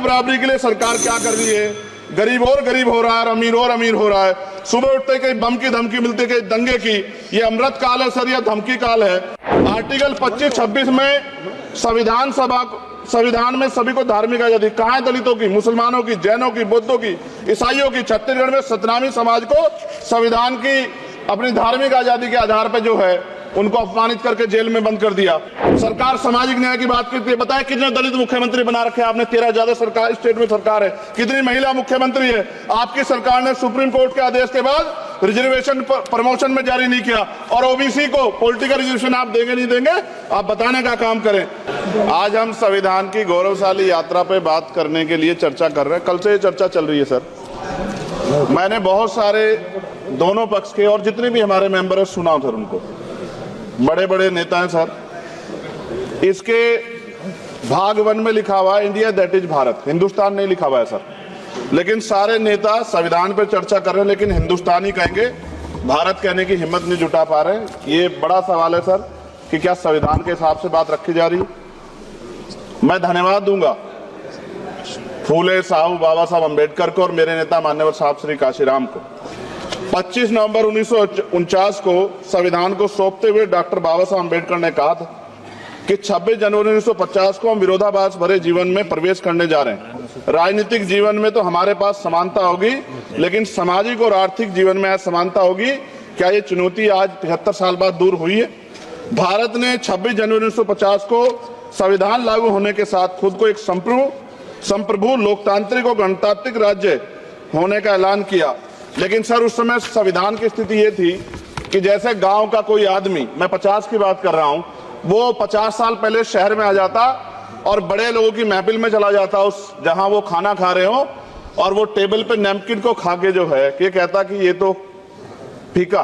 बराबरी के लिए सरकार क्या कर रही है? गरीब और गरीब हो रहा है और अमीर हो रहा है। सुबह उठते कहीं बम की धमकी मिलती, कहीं दंगे की। ये अमृत काल है सर, यह धमकी काल है। आर्टिकल 25-26 में संविधान में सभी को धार्मिक आजादी, कहाँ है दलितों की, मुसलमानों की, जैनों की, बौद्धों की, ईसाइयों की? छत्तीसगढ़ में सतनामी समाज को संविधान की अपनी धार्मिक आजादी के आधार पर जो है उनको अपमानित करके जेल में बंद कर दिया। सरकार सामाजिक न्याय की बात करती है। बताए कितने दलित मुख्यमंत्री बना रखे आपने? 13 ज्यादा सरकार स्टेट में सरकार है। कितनी महिला मुख्यमंत्री है? आपकी सरकार ने सुप्रीम कोर्ट के आदेश के बाद रिजर्वेशन प्रमोशन में जारी नहीं किया, और ओबीसी को पॉलिटिकल रिजर्वेशन आप देंगे नहीं देंगे, आप बताने का काम करें। आज हम संविधान की गौरवशाली यात्रा पे बात करने के लिए चर्चा कर रहे हैं। कल से ये चर्चा चल रही है सर। मैंने बहुत सारे दोनों पक्ष के और जितने भी हमारे मेंबर है सुना सर, उनको बड़े बड़े नेता हैं सर। इसके भाग 1 में लिखा हुआ है India that is Bharat, Hindustan नहीं लिखा हुआ है सर। लेकिन सारे नेता संविधान पर चर्चा कर रहे हैं, लेकिन हिंदुस्तानी कहेंगे, भारत कहने की हिम्मत नहीं जुटा पा रहे। ये बड़ा सवाल है सर कि क्या संविधान के हिसाब से बात रखी जा रही है। मैं धन्यवाद दूंगा फूले साहू बाबा साहब अम्बेडकर को और मेरे नेता मान्यवर साहब श्री काशीराम को। 25 नवंबर 1949 को संविधान को सौंपते हुए डॉक्टर बाबा साहब अम्बेडकर ने कहा था कि 26 जनवरी 1950 को हम विरोधाभास भरे जीवन में प्रवेश करने जा रहे हैं। राजनीतिक जीवन में तो हमारे पास समानता होगी, लेकिन सामाजिक और आर्थिक जीवन में असमानता होगी। क्या ये चुनौती आज 73 साल बाद दूर हुई है? भारत ने 26 जनवरी 1950 को संविधान लागू होने के साथ खुद को एक संप्रभु लोकतांत्रिक और गणतांत्रिक राज्य होने का ऐलान किया। लेकिन सर उस समय संविधान की स्थिति ये थी कि जैसे गांव का कोई आदमी, मैं 50 की बात कर रहा हूं, वो 50 साल पहले शहर में आ जाता और बड़े लोगों की महफिल में चला जाता, उस जहां वो खाना खा रहे हो, और वो टेबल पे नैपकिन को खा के जो है ये कहता कि ये तो फीका,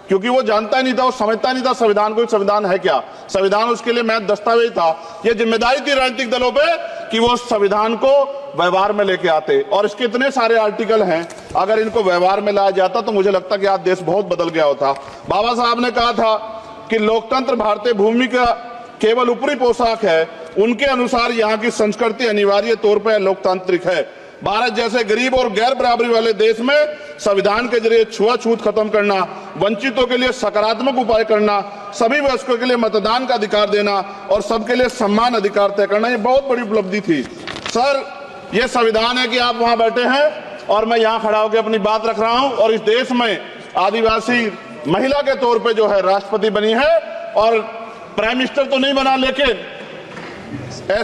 क्योंकि वो जानता ही नहीं था, वो समझता नहीं था संविधान को, संविधान है क्या। संविधान उसके लिए महज दस्तावेज था। ये जिम्मेदारी थी राजनीतिक दलों पे कि वो संविधान को व्यवहार में लेके आते। और इसके इतने सारे आर्टिकल हैं, अगर इनको व्यवहार में लाया जाता तो मुझे लगता कि आज देश बहुत बदल गया होता। बाबा साहब ने कहा था कि लोकतंत्र भारतीय भूमि का केवल ऊपरी पोशाक है, उनके अनुसार यहाँ की संस्कृति अनिवार्य तौर पर लोकतांत्रिक है। भारत जैसे गरीब और गैर बराबरी वाले देश में संविधान के जरिए छुआछूत खत्म करना, वंचितों के लिए सकारात्मक उपाय करना, सभी वयस्कों के लिए मतदान का अधिकार देना और सबके लिए सम्मान अधिकार तय करना, ये बहुत बड़ी उपलब्धि थी सर। ये संविधान है कि आप वहां बैठे हैं और मैं यहाँ खड़ा होकर अपनी बात रख रहा हूं, और इस देश में आदिवासी महिला के तौर पे जो है राष्ट्रपति बनी है, और प्राइम मिनिस्टर तो नहीं बना, लेकिन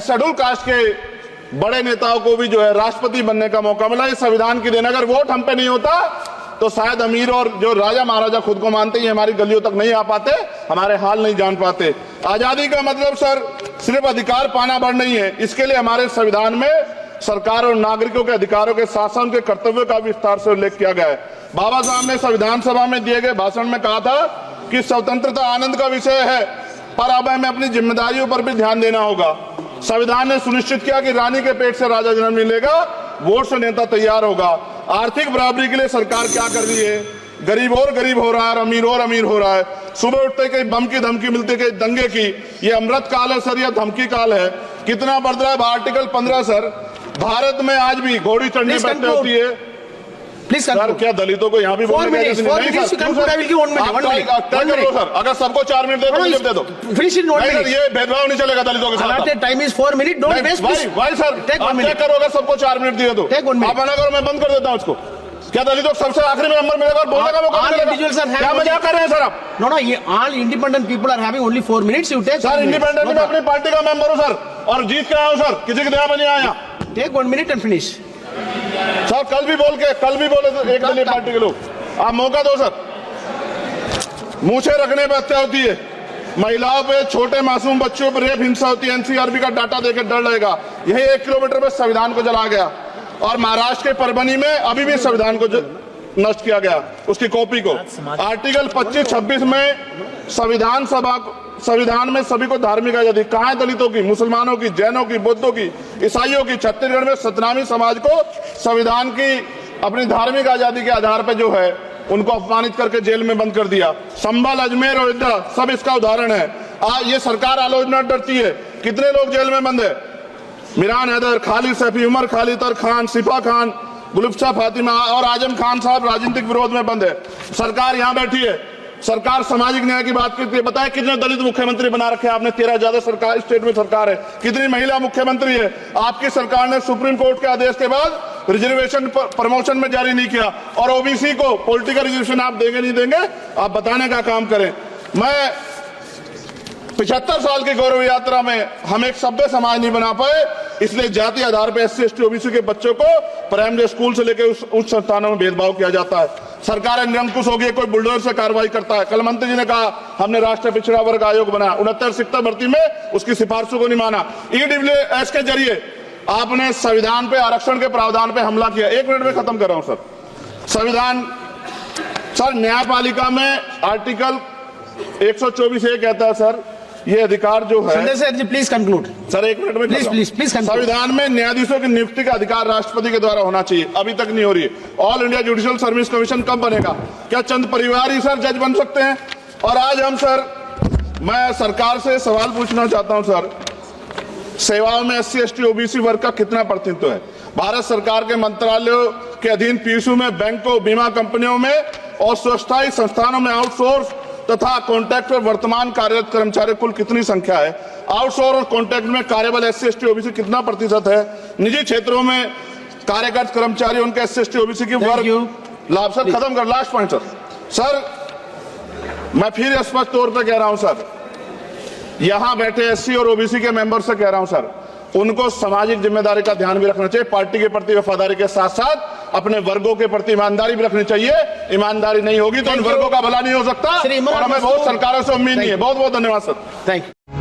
शेड्यूल कास्ट के बड़े नेताओं को भी जो है राष्ट्रपति बनने का मौका मिला। इस संविधान की देन, अगर वोट हम पे नहीं होता तो शायद अमीर और जो राजा महाराजा खुद को मानते हैं हमारी गलियों तक नहीं आ पाते, हमारे हाल नहीं जान पाते। आजादी का मतलब सर सिर्फ अधिकार पाना भर नहीं है, इसके लिए हमारे संविधान में सरकार और नागरिकों के अधिकारों के साथ साथ उनके कर्तव्यों का विस्तार से उल्लेख किया गया है। बाबा साहब ने संविधान सभा में दिए गए भाषण में कहा था कि स्वतंत्रता आनंद का विषय है, पर अब हमें अपनी जिम्मेदारियों पर भी ध्यान देना होगा। संविधान ने सुनिश्चित किया कि रानी के पेट से राजा जन्म नहीं लेगा, वोट से नेता तैयार होगा। आर्थिक बराबरी के लिए सरकार क्या कर रही है? गरीब और गरीब हो रहा है और अमीर हो रहा है। सुबह उठते कहीं बम की धमकी मिलती, कहीं दंगे की। ये अमृत काल है सर, यह धमकी काल है। कितना बढ़ रहा है? आर्टिकल 15 सर, भारत में आज भी घोड़ी चढ़ने बैठते होती है। सर क्या दलितों को यहाँ भी बोलने का नहीं? सर अगर सबको 4 मिनट दे दो, ये भेदभाव नहीं चलेगा दलितों के साथ। Time is 4 minute, don't waste. भाई सर करो, सबको 4 मिनट दिए तो आप मना करो, मैं बंद कर देता हूँ उसको। क्या दलितों को सबसे आखिरी में नंबर मिलेगा और बोलने का मौका मिलेगा? क्या मजाक कर रहे हैं सर आप? नो, ये all independent people are having only 4 minutes. You take sir, independent में अपनी पार्टी का मेंबर हूँ सर, और जीत के आया हूँ सर, किसी के दया में नहीं आया। Take 1 minute and finish. Sir कल भी बोले तो एक दलीय पार्टी के लोग, आप मौका दो सर। मूछे रखने पर हत्या होती है, महिलाओं पे, छोटे मासूम बच्चों पर रेप हिंसा होती है। एनसीआरबी का डाटा देकर डर लगेगा। यही 1 किलोमीटर में संविधान को जला गया, और महाराष्ट्र के परभनी में अभी भी संविधान को नष्ट किया गया, उसकी कॉपी को। आर्टिकल 25-26 में संविधान में सभी को धार्मिक आजादी, कहाँ है दलितों की, मुसलमानों की, जैनों की, बौद्धों की, ईसाइयों की? छत्तीसगढ़ में सतनामी समाज को संविधान की अपनी धार्मिक आजादी के आधार पर जो है उनको अपमानित करके जेल में बंद कर दिया। संभल, अजमेर, अयोध्या सब इसका उदाहरण है। ये सरकार आलोचना डरती है। कितने लोग जेल में बंद है? मिरान हैदर, खालिद सैफी, उमर खालिद खान, सिफा खान, गुलफ्शा फातिमा और आजम खान साहब राजनीतिक विरोध में बंद है। सरकार यहाँ बैठी है, सरकार सामाजिक न्याय की बात करती है। बताए कितने दलित मुख्यमंत्री बना रखे हैं आपने? 13 ज्यादा सरकार स्टेट में सरकार है। कितनी महिला मुख्यमंत्री है? आपकी सरकार ने सुप्रीम कोर्ट के आदेश के बाद रिजर्वेशन प्रमोशन में जारी नहीं किया, और ओबीसी को पॉलिटिकल रिजर्वेशन आप देंगे नहीं देंगे, आप बताने का काम करें। मैं 75 साल की गौरव यात्रा में हम एक सभ्य समाज नहीं बना पाए, इसलिए जाति आधार पर SC ST OBC के बच्चों को प्राइमरी स्कूल से लेकर उच्च संस्थानों में भेदभाव किया जाता है। सरकार निरंकुश हो गई, कोई बुलडोजर से कार्रवाई करता है। कल मंत्री जी ने कहा हमने राष्ट्रीय पिछड़ा वर्ग आयोग बनाया, 69 शिक्षक भर्ती में उसकी सिफारिशों को नहीं माना। EWS के जरिए आपने संविधान पे आरक्षण के प्रावधान पे हमला किया। 1 मिनट में खत्म कर रहा हूं सर। संविधान सर, न्यायपालिका में आर्टिकल 124 ये कहता है सर, ये अधिकार जो है, Sanjay sir ji please conclude sir 1 minute में प्लीज संविधान में न्यायाधीशों की नियुक्ति का अधिकार राष्ट्रपति के द्वारा होना चाहिए, अभी तक नहीं हो रही है। All India judicial service commission कब बनेगा? क्या चंद परिवार ही सर जज बन सकते हैं? और आज हम सर, मैं सरकार से सवाल पूछना चाहता हूं सर, सेवाओं में SC ST OBC वर्ग का कितना प्रतिनिधित्व है? भारत सरकार के मंत्रालयों के अधीन PSU में, बैंकों, बीमा कंपनियों में और स्वच्छता संस्थानों में आउटसोर्स तथा कॉन्ट्रैक्ट पर वर्तमान कार्यरत कर्मचारी कुल कितनी संख्या है? आउटसोर्स और कॉन्ट्रैक्ट में कार्यबल SC ST OBC कितना प्रतिशत है? निजी क्षेत्रों में कार्यरत कर्मचारी उनके SC ST OBC की वर्ग लाभ। सर खत्म कर, लास्ट पॉइंट सर, मैं फिर स्पष्ट तौर पर कह रहा हूं सर, यहां बैठे SC और OBC के मेंबर से कह रहा हूं सर, उनको सामाजिक जिम्मेदारी का ध्यान भी रखना चाहिए। पार्टी के प्रति वफादारी के साथ साथ अपने वर्गों के प्रति ईमानदारी भी रखनी चाहिए। ईमानदारी नहीं होगी तो उन वर्गों का भला नहीं हो सकता, और हमें बहुत सरकारों से उम्मीद नहीं है। बहुत बहुत धन्यवाद सर। Thank you.